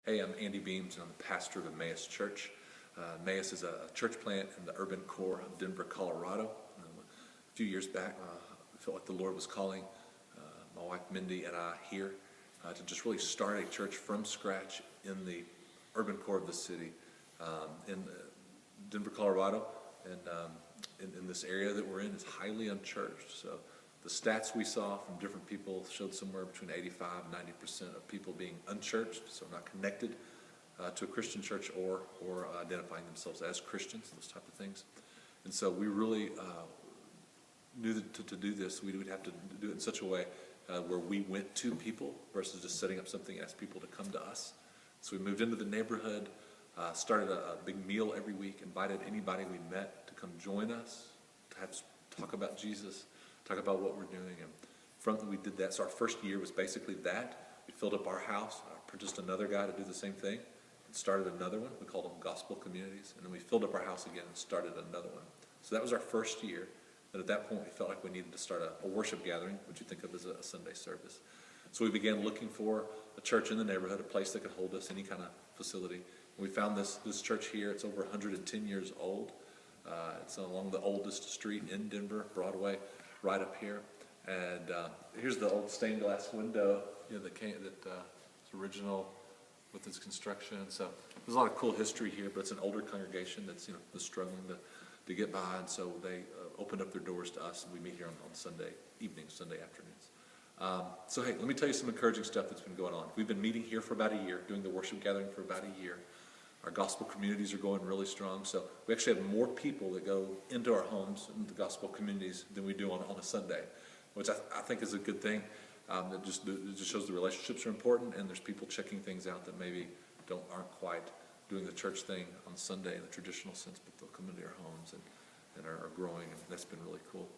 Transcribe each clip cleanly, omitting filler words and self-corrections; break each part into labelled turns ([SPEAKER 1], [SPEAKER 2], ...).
[SPEAKER 1] Hey, I'm Andy Beams, and I'm the pastor of Emmaus Church. Emmaus is a church plant in the urban core of Denver, Colorado. A few years back, I felt like the Lord was calling my wife Mindy and I here to just really start a church from scratch in the urban core of the city in Denver, Colorado. And in this area that we're in is highly unchurched. So the stats we saw from different people showed somewhere between 85 and 90% of people being unchurched, so not connected to a Christian church or identifying themselves as Christians, those type of things. And so we really knew that to do this, we would have to do it in such a way where we went to people versus just setting up something and asked people to come to us. So we moved into the neighborhood, started a big meal every week, invited anybody we met to come join us, to talk about Jesus, talk about what we're doing. And from we did that. So our first year was basically that. We filled up our house, purchased another guy to do the same thing, and started another one. We called them gospel communities. And then we filled up our house again and started another one. So that was our first year. And at that point, we felt like we needed to start a worship gathering, which you think of as a Sunday service. So we began looking for a church in the neighborhood, a place that could hold us, any kind of facility. And we found this church here. It's over 110 years old. It's along the oldest street in Denver, Broadway, right up here. And here's the old stained glass window, that's original with its construction. So there's a lot of cool history here, but it's an older congregation that's struggling to get by, and so they opened up their doors to us, and we meet here on Sunday evenings, Sunday afternoons. So hey, let me tell you some encouraging stuff that's been going on. We've been meeting here for about a year, doing the worship gathering for about a year. Our gospel communities are going really strong, so we actually have more people that go into our homes in the gospel communities than we do on a Sunday, which I think is a good thing. It just shows the relationships are important, and there's people checking things out that maybe aren't quite doing the church thing on Sunday in the traditional sense, but they'll come into our homes and are growing, and that's been really cool.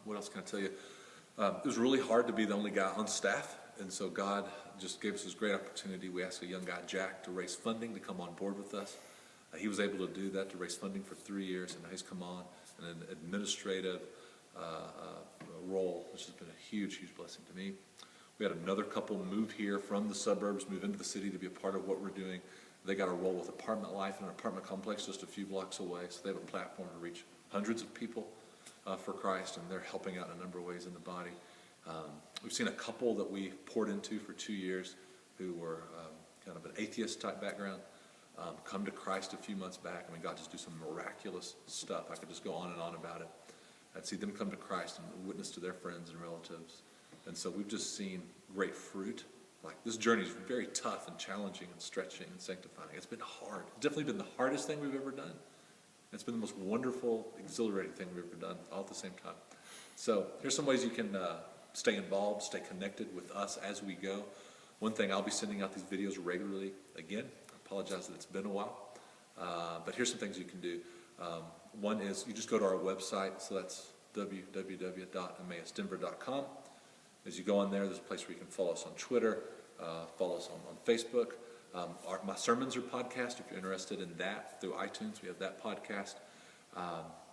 [SPEAKER 1] What else can I tell you? It was really hard to be the only guy on staff, and so God just gave us this great opportunity. We asked a young guy, Jack, to raise funding to come on board with us. He was able to do that, to raise funding for 3 years, and now he's come on in an administrative role, which has been a huge, huge blessing to me. We had another couple move here from the suburbs, move into the city to be a part of what we're doing. They got a role with Apartment Life in an apartment complex just a few blocks away, so they have a platform to reach hundreds of people for Christ, and they're helping out in a number of ways in the body. We've seen a couple that we poured into for 2 years who were kind of an atheist type background come to Christ a few months back. I mean, God just do some miraculous stuff. I could just go on and on about it. I'd see them come to Christ and witness to their friends and relatives. And so we've just seen great fruit. Like, this journey is very tough and challenging and stretching and sanctifying. It's been hard. It's definitely been the hardest thing we've ever done. It's been the most wonderful, exhilarating thing we've ever done, all at the same time. So here's some ways you can stay involved, stay connected with us as we go. One thing, I'll be sending out these videos regularly. Again, I apologize that it's been a while. But here's some things you can do. One is you just go to our website. So that's www.emmausdenver.com. As you go on there, there's a place where you can follow us on Twitter, follow us on Facebook. My sermons are podcast if you're interested in that through iTunes. We have that podcast.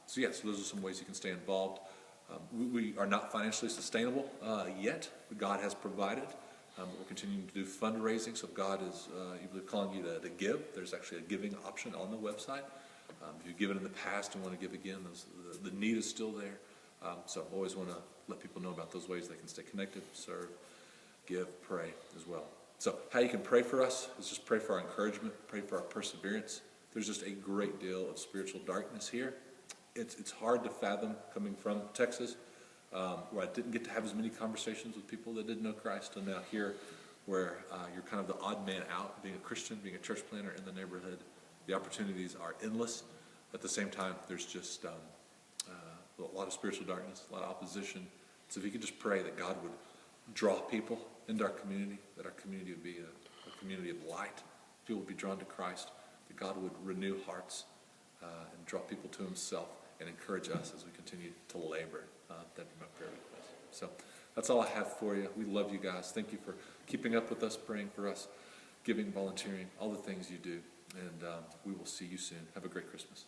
[SPEAKER 1] So those are some ways you can stay involved. We are not financially sustainable yet, but God has provided. We're continuing to do fundraising, so if God is calling you to give, there's actually a giving option on the website. If you've given in the past and want to give again, the need is still there. So I always want to let people know about those ways they can stay connected, serve, give, pray as well. So how you can pray for us is just pray for our encouragement, pray for our perseverance. There's just a great deal of spiritual darkness here. It's hard to fathom coming from Texas, where I didn't get to have as many conversations with people that didn't know Christ, and now here where you're kind of the odd man out, being a Christian, being a church planter in the neighborhood. The opportunities are endless. At the same time, there's just a lot of spiritual darkness, a lot of opposition. So if you could just pray that God would draw people into our community, that our community would be a community of light, people would be drawn to Christ, that God would renew hearts and draw people to himself and encourage us as we continue to labor. That'd be my prayer request. So that's all I have for you. We love you guys. Thank you for keeping up with us, praying for us, giving, volunteering, all the things you do. And we will see you soon. Have a great Christmas.